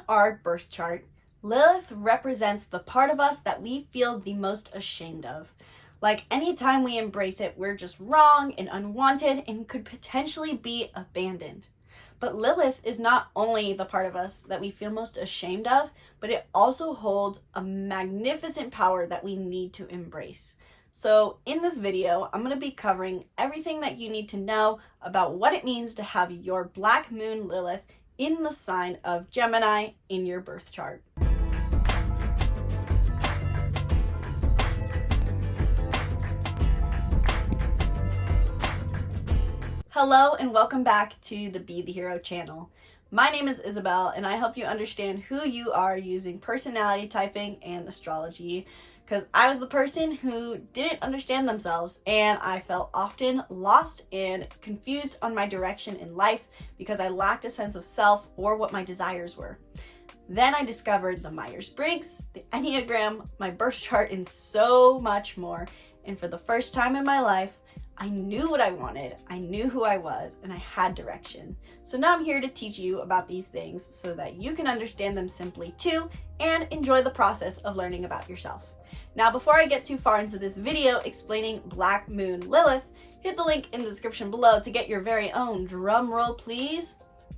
our birth chart, Lilith represents the part of us that we feel the most ashamed of. Like anytime we embrace it, we're just wrong and unwanted and could potentially be abandoned. But Lilith is not only the part of us that we feel most ashamed of, but it also holds a magnificent power that we need to embrace. So in this video, I'm going to be covering everything that you need to know about what it means to have your Black Moon Lilith in the sign of Gemini in your birth chart. Hello and welcome back to the Be the Hero channel. My name is Isabelle and I help you understand who you are using personality typing and astrology, because I was the person who didn't understand themselves and I felt often lost and confused on my direction in life because I lacked a sense of self or what my desires were. Then I discovered the Myers-Briggs, the Enneagram, my birth chart, and so much more. And for the first time in my life, I knew what I wanted, I knew who I was, and I had direction. So now I'm here to teach you about these things so that you can understand them simply too and enjoy the process of learning about yourself. Now, before I get too far into this video explaining Black Moon Lilith, hit the link in the description below to get your very own, drum roll please,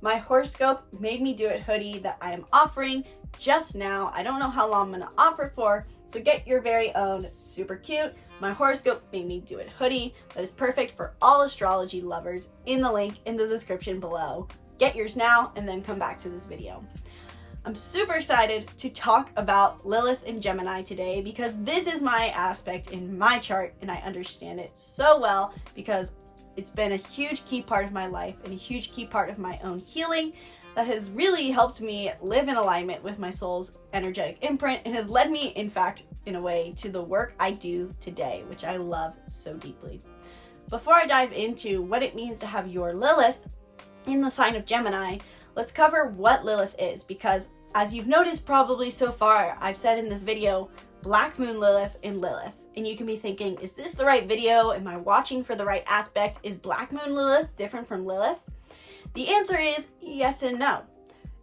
my horoscope made me do it hoodie that I am offering just now. I don't know how long I'm gonna offer for, so get your very own super cute My Horoscope Made Me Do It hoodie that is perfect for all astrology lovers in the link in the description below. Get yours now and then come back to this video. I'm super excited to talk about Lilith and Gemini today because this is my aspect in my chart and I understand it so well because it's been a huge key part of my life and a huge key part of my own healing that has really helped me live in alignment with my soul's energetic imprint and has led me, in fact, in a way, to the work I do today, which I love so deeply. Before I dive into what it means to have your Lilith in the sign of Gemini, let's cover what Lilith is, because as you've noticed probably so far, I've said in this video, Black Moon Lilith and Lilith. And you can be thinking, is this the right video? Am I watching for the right aspect? Is Black Moon Lilith different from Lilith? The answer is yes and no.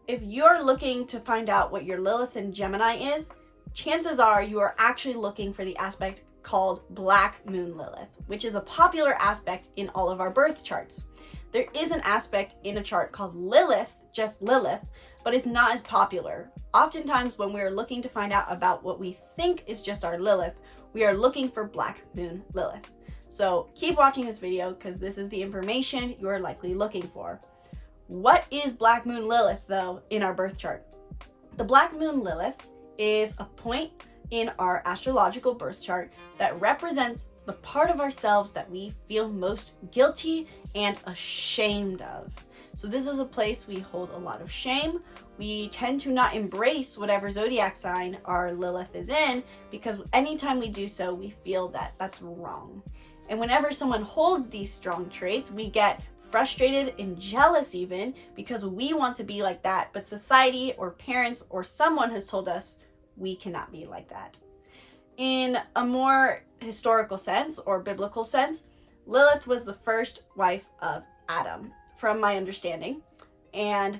If you're looking to find out what your Lilith in Gemini is, chances are you are actually looking for the aspect called Black Moon Lilith, which is a popular aspect in all of our birth charts. There is an aspect in a chart called Lilith, just Lilith, but it's not as popular. Oftentimes when we're looking to find out about what we think is just our Lilith, we are looking for Black Moon Lilith. So keep watching this video because this is the information you are likely looking for. What is Black Moon Lilith though in our birth chart? The Black Moon Lilith is a point in our astrological birth chart that represents the part of ourselves that we feel most guilty and ashamed of. So this is a place we hold a lot of shame. We tend to not embrace whatever zodiac sign our Lilith is in because anytime we do so, we feel that that's wrong. And whenever someone holds these strong traits, we get frustrated and jealous even because we want to be like that, but society or parents or someone has told us we cannot be like that. In a more historical sense or biblical sense, Lilith was the first wife of Adam, from my understanding, and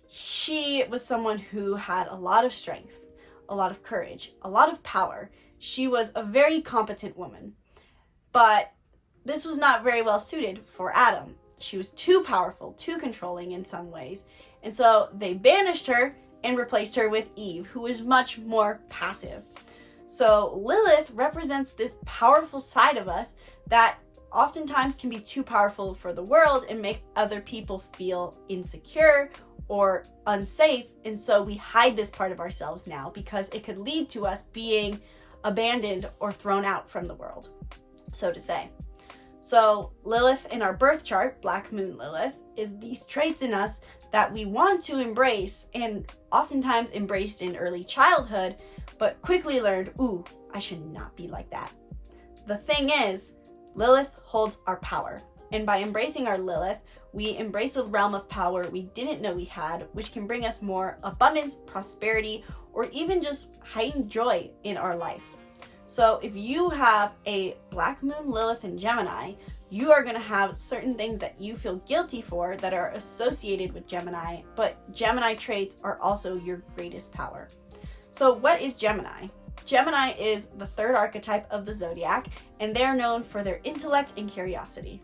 she was someone who had a lot of strength, a lot of courage, a lot of power. She was a very competent woman, but this was not very well suited for Adam. She was too powerful, too controlling in some ways, and so they banished her and replaced her with Eve, who was much more passive. So Lilith represents this powerful side of us that oftentimes can be too powerful for the world and make other people feel insecure or unsafe, and so we hide this part of ourselves now because it could lead to us being abandoned or thrown out from the world, so to say. So Lilith in our birth chart, Black Moon Lilith, is these traits in us that we want to embrace and oftentimes embraced in early childhood, but quickly learned, ooh, I should not be like that. The thing is, Lilith holds our power. And by embracing our Lilith, we embrace a realm of power we didn't know we had, which can bring us more abundance, prosperity, or even just heightened joy in our life. So if you have a Black Moon Lilith in Gemini, you are going to have certain things that you feel guilty for that are associated with Gemini, but Gemini traits are also your greatest power. So what is Gemini? Gemini is the third archetype of the zodiac, and they're known for their intellect and curiosity.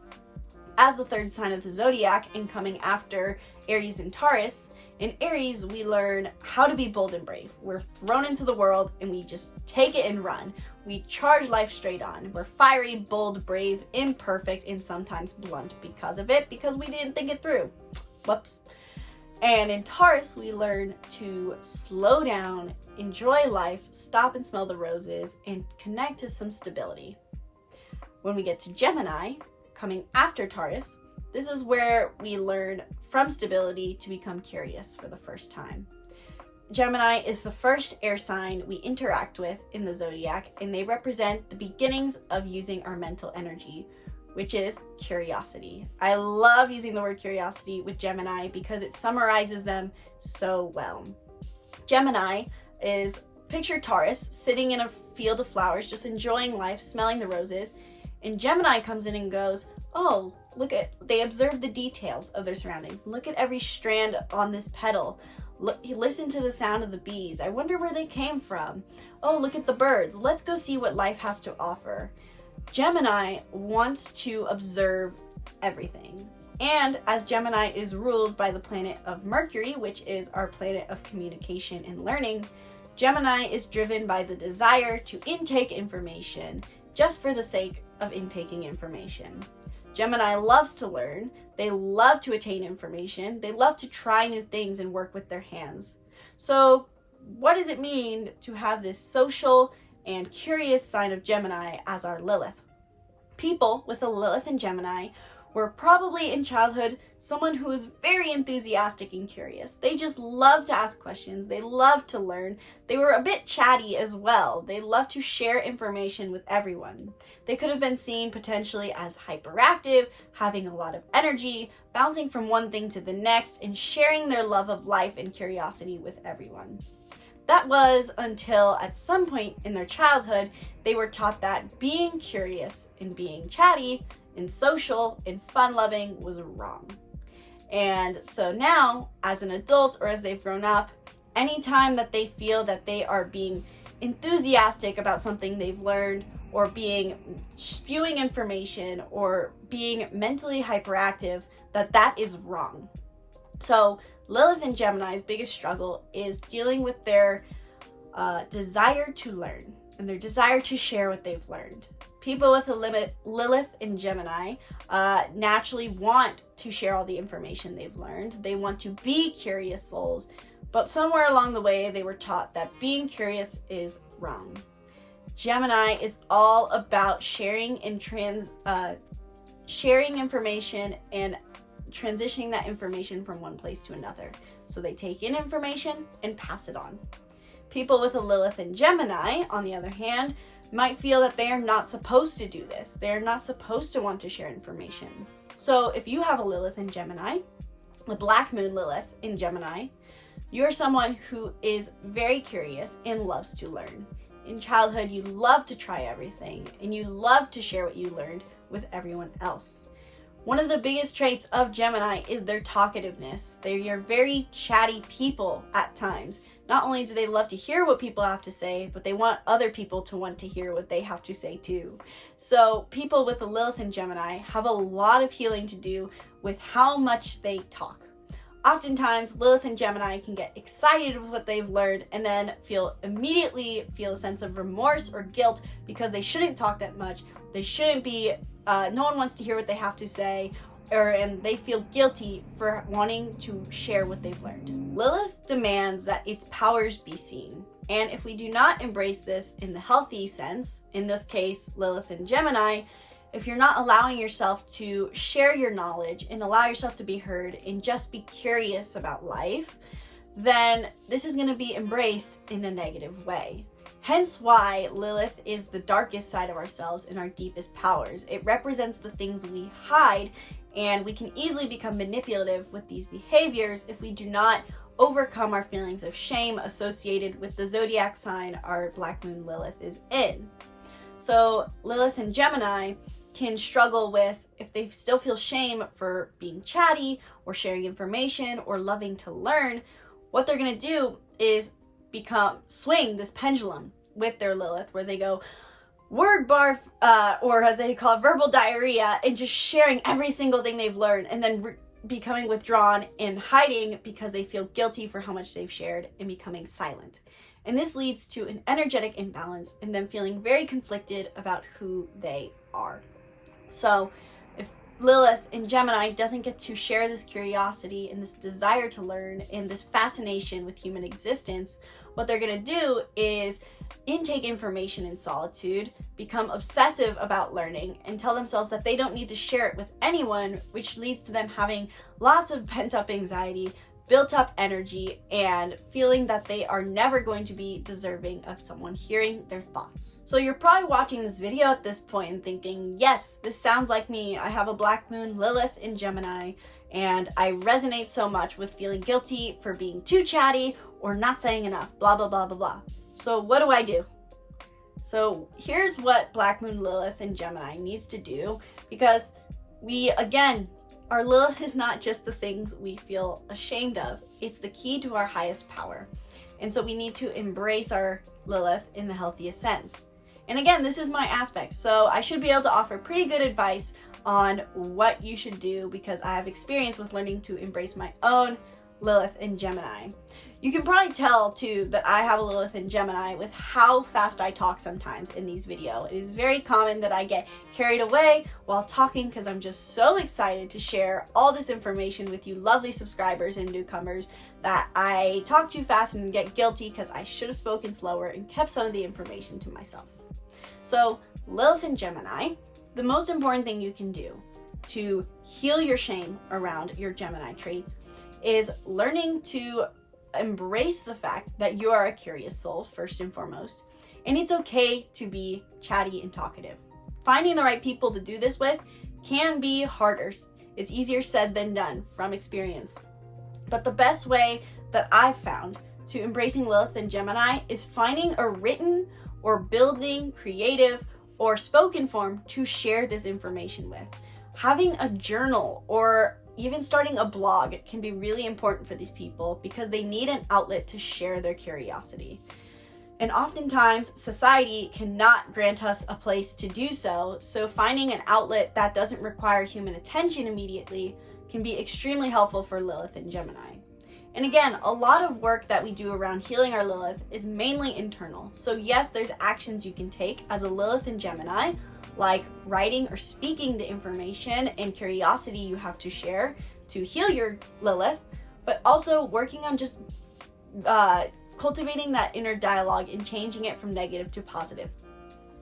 As the third sign of the zodiac and coming after Aries and Taurus, in Aries, we learn how to be bold and brave. We're thrown into the world and we just take it and run. We charge life straight on. We're fiery, bold, brave, imperfect, and sometimes blunt because of it, because we didn't think it through. Whoops. And in Taurus, we learn to slow down, enjoy life, stop and smell the roses, and connect to some stability. When we get to Gemini, coming after Taurus, this is where we learn from stability to become curious for the first time. Gemini is the first air sign we interact with in the zodiac, and they represent the beginnings of using our mental energy, which is curiosity. I love using the word curiosity with Gemini because it summarizes them so well. Gemini is, picture Taurus sitting in a field of flowers, just enjoying life, smelling the roses, and Gemini comes in and goes, oh, they observe the details of their surroundings. Look at every strand on this petal. Listen to the sound of the bees. I wonder where they came from. Oh, look at the birds. Let's go see what life has to offer. Gemini wants to observe everything. And as Gemini is ruled by the planet of Mercury, which is our planet of communication and learning, Gemini is driven by the desire to intake information just for the sake of intaking information. Gemini loves to learn, they love to attain information, they love to try new things and work with their hands. So what does it mean to have this social and curious sign of Gemini as our Lilith? People with a Lilith in Gemini were probably in childhood someone who was very enthusiastic and curious. They just loved to ask questions. They loved to learn. They were a bit chatty as well. They loved to share information with everyone. They could have been seen potentially as hyperactive, having a lot of energy, bouncing from one thing to the next, and sharing their love of life and curiosity with everyone. That was until at some point in their childhood, they were taught that being curious and being chatty and social and fun-loving was wrong. And so now, as an adult or as they've grown up, anytime that they feel that they are being enthusiastic about something they've learned, or being spewing information, or being mentally hyperactive, that is wrong. So Lilith and Gemini's biggest struggle is dealing with their desire to learn and their desire to share what they've learned. People with a Lilith in Gemini naturally want to share all the information they've learned. They want to be curious souls, but somewhere along the way they were taught that being curious is wrong. Gemini is all about sharing and sharing information and transitioning that information from one place to another. So they take in information and pass it on. People with a Lilith in Gemini, on the other hand, might feel that they are not supposed to do this. They are not supposed to want to share information. So if you have a Lilith in Gemini, the Black Moon Lilith in Gemini, you're someone who is very curious and loves to learn. In childhood, you love to try everything and you love to share what you learned with everyone else. One of the biggest traits of Gemini is their talkativeness. They are very chatty people at times. Not only do they love to hear what people have to say, but they want other people to want to hear what they have to say too. So people with a Lilith in Gemini have a lot of healing to do with how much they talk. Oftentimes, Lilith and Gemini can get excited with what they've learned and then immediately feel a sense of remorse or guilt because they shouldn't talk that much. They shouldn't be, no one wants to hear what they have to say, and they feel guilty for wanting to share what they've learned. Lilith demands that its powers be seen. And if we do not embrace this in the healthy sense, in this case, Lilith and Gemini, if you're not allowing yourself to share your knowledge and allow yourself to be heard and just be curious about life, then this is going to be embraced in a negative way. Hence why Lilith is the darkest side of ourselves and our deepest powers. It represents the things we hide, and we can easily become manipulative with these behaviors if we do not overcome our feelings of shame associated with the zodiac sign our Black Moon Lilith is in. So Lilith and Gemini can struggle with, if they still feel shame for being chatty or sharing information or loving to learn, what they're going to do is swing this pendulum with their Lilith, where they go word barf, or as they call it, verbal diarrhea, and just sharing every single thing they've learned, and then becoming withdrawn and hiding because they feel guilty for how much they've shared and becoming silent. And this leads to an energetic imbalance and them feeling very conflicted about who they are. So if Lilith in Gemini doesn't get to share this curiosity and this desire to learn and this fascination with human existence, what they're going to do is intake information in solitude, become obsessive about learning, and tell themselves that they don't need to share it with anyone, which leads to them having lots of pent-up anxiety, built-up energy, and feeling that they are never going to be deserving of someone hearing their thoughts. So you're probably watching this video at this point and thinking, yes, this sounds like me. I have a Black Moon Lilith in Gemini, and I resonate so much with feeling guilty for being too chatty or not saying enough, blah, blah, blah, blah, blah. So what do I do? So here's what Black Moon Lilith in Gemini needs to do, because our Lilith is not just the things we feel ashamed of. It's the key to our highest power. And so we need to embrace our Lilith in the healthiest sense. And again, this is my aspect, so I should be able to offer pretty good advice on what you should do, because I have experience with learning to embrace my own Lilith in Gemini. You can probably tell too that I have a Lilith in Gemini with how fast I talk sometimes in these videos. It is very common that I get carried away while talking because I'm just so excited to share all this information with you lovely subscribers and newcomers that I talk too fast and get guilty because I should have spoken slower and kept some of the information to myself. So Lilith in Gemini, the most important thing you can do to heal your shame around your Gemini traits is learning to embrace the fact that you are a curious soul first and foremost, and it's okay to be chatty and talkative. Finding the right people to do this with can be harder. It's easier said than done from experience. But the best way that I've found to embracing Lilith in Gemini is finding a written or building creative or spoken form to share this information with. Having a journal or even starting a blog can be really important for these people because they need an outlet to share their curiosity. And oftentimes, society cannot grant us a place to do so, so finding an outlet that doesn't require human attention immediately can be extremely helpful for Lilith in Gemini. And again, a lot of work that we do around healing our Lilith is mainly internal. So yes, there's actions you can take as a Lilith in Gemini, like writing or speaking the information and curiosity you have to share to heal your Lilith, but also working on just cultivating that inner dialogue and changing it from negative to positive.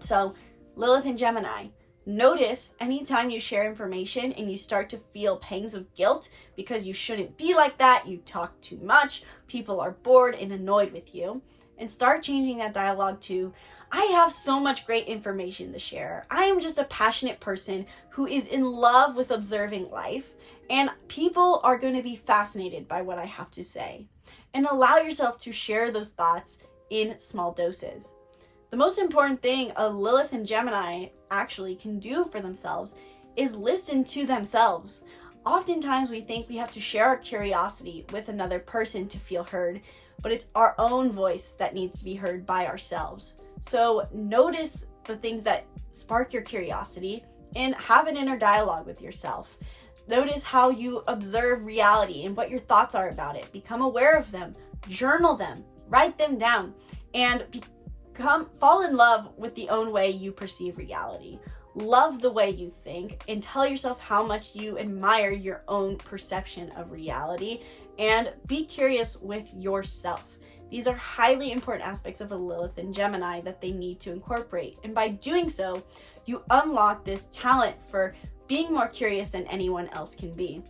So Lilith in Gemini, notice anytime you share information and you start to feel pangs of guilt because you shouldn't be like that, you talk too much, people are bored and annoyed with you, and start changing that dialogue to, I have so much great information to share. I am just a passionate person who is in love with observing life, and people are going to be fascinated by what I have to say. And allow yourself to share those thoughts in small doses. The most important thing a Lilith in Gemini actually can do for themselves is listen to themselves. Oftentimes we think we have to share our curiosity with another person to feel heard, but it's our own voice that needs to be heard by ourselves. So notice the things that spark your curiosity and have an inner dialogue with yourself. Notice how you observe reality and what your thoughts are about it. Become aware of them, journal them, write them down, and fall in love with the own way you perceive reality. Love the way you think and tell yourself how much you admire your own perception of reality, and be curious with yourself. These are highly important aspects of a Lilith in Gemini that they need to incorporate. And by doing so, you unlock this talent for being more curious than anyone else can be.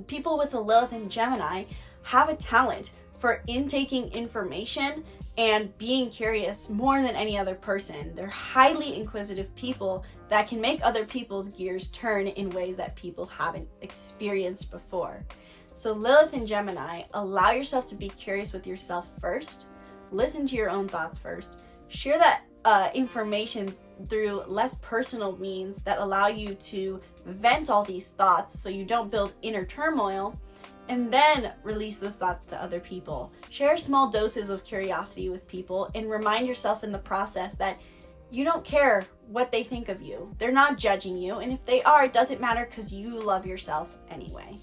People with a Lilith in Gemini have a talent for intaking information and being curious more than any other person. They're highly inquisitive people that can make other people's gears turn in ways that people haven't experienced before. So Lilith in Gemini, allow yourself to be curious with yourself first, listen to your own thoughts first, share that information through less personal means that allow you to vent all these thoughts so you don't build inner turmoil, and then release those thoughts to other people. Share small doses of curiosity with people and remind yourself in the process that you don't care what they think of you. They're not judging you, and if they are, it doesn't matter because you love yourself anyway.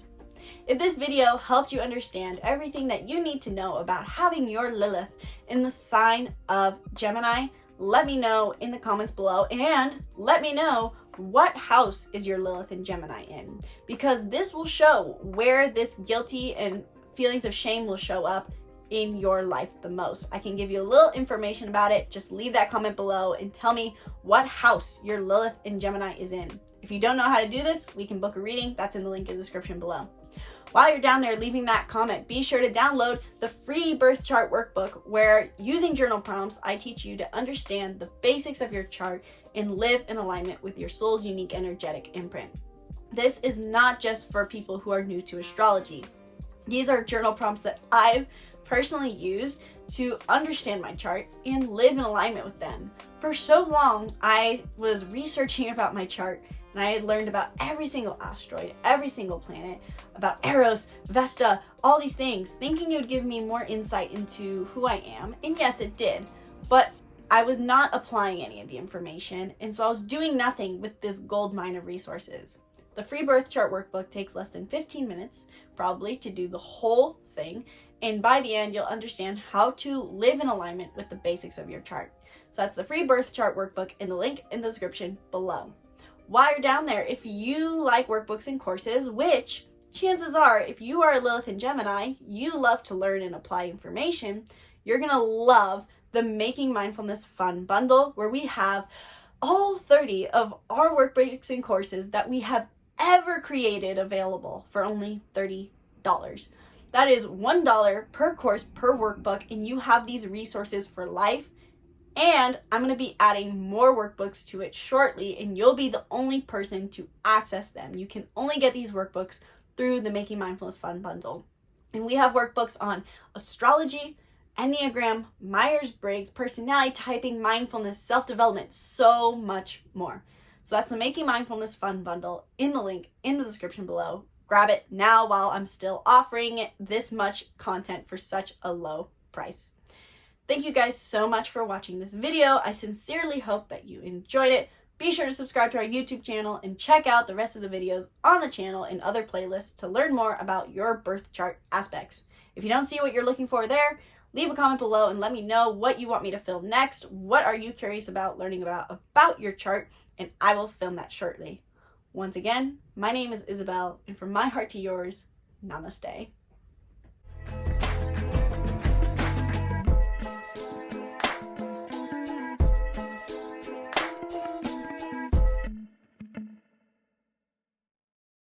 If this video helped you understand everything that you need to know about having your Lilith in the sign of Gemini, let me know in the comments below, and let me know what house is your Lilith in Gemini in, because this will show where this guilty and feelings of shame will show up in your life the most. I can give you a little information about it. Just leave that comment below and tell me what house your Lilith in Gemini is in. If you don't know how to do this, we can book a reading. That's in the link in the description below. While you're down there leaving that comment, be sure to download the free birth chart workbook, where using journal prompts, I teach you to understand the basics of your chart and live in alignment with your soul's unique energetic imprint. This is not just for people who are new to astrology. These are journal prompts that I've personally used to understand my chart and live in alignment with them. For so long, I was researching about my chart, and I had learned about every single asteroid, every single planet, about Eros, Vesta, all these things, thinking it would give me more insight into who I am. And yes, it did, but I was not applying any of the information, and so I was doing nothing with this gold mine of resources. The free birth chart workbook takes less than 15 minutes, probably, to do the whole thing, and by the end, you'll understand how to live in alignment with the basics of your chart. So that's the free birth chart workbook in the link in the description below. While you're down there, if you like workbooks and courses, which chances are, if you are a Lilith in Gemini, you love to learn and apply information, you're gonna love the Making Mindfulness Fun bundle, where we have all 30 of our workbooks and courses that we have ever created available for only $30. That is $1 per course per workbook, and you have these resources for life. And I'm going to be adding more workbooks to it shortly, and you'll be the only person to access them. You can only get these workbooks through the Making Mindfulness Fun bundle. And we have workbooks on astrology, Enneagram, Myers-Briggs, personality typing, mindfulness, self-development, so much more. So that's the Making Mindfulness Fun bundle in the link in the description below. Grab it now while I'm still offering this much content for such a low price. Thank you guys so much for watching this video. I sincerely hope that you enjoyed it. Be sure to subscribe to our YouTube channel and check out the rest of the videos on the channel and other playlists to learn more about your birth chart aspects. If you don't see what you're looking for there, leave a comment below and let me know what you want me to film next. What are you curious about learning about your chart, and I will film that shortly. Once again, my name is Isabelle, and from my heart to yours, namaste.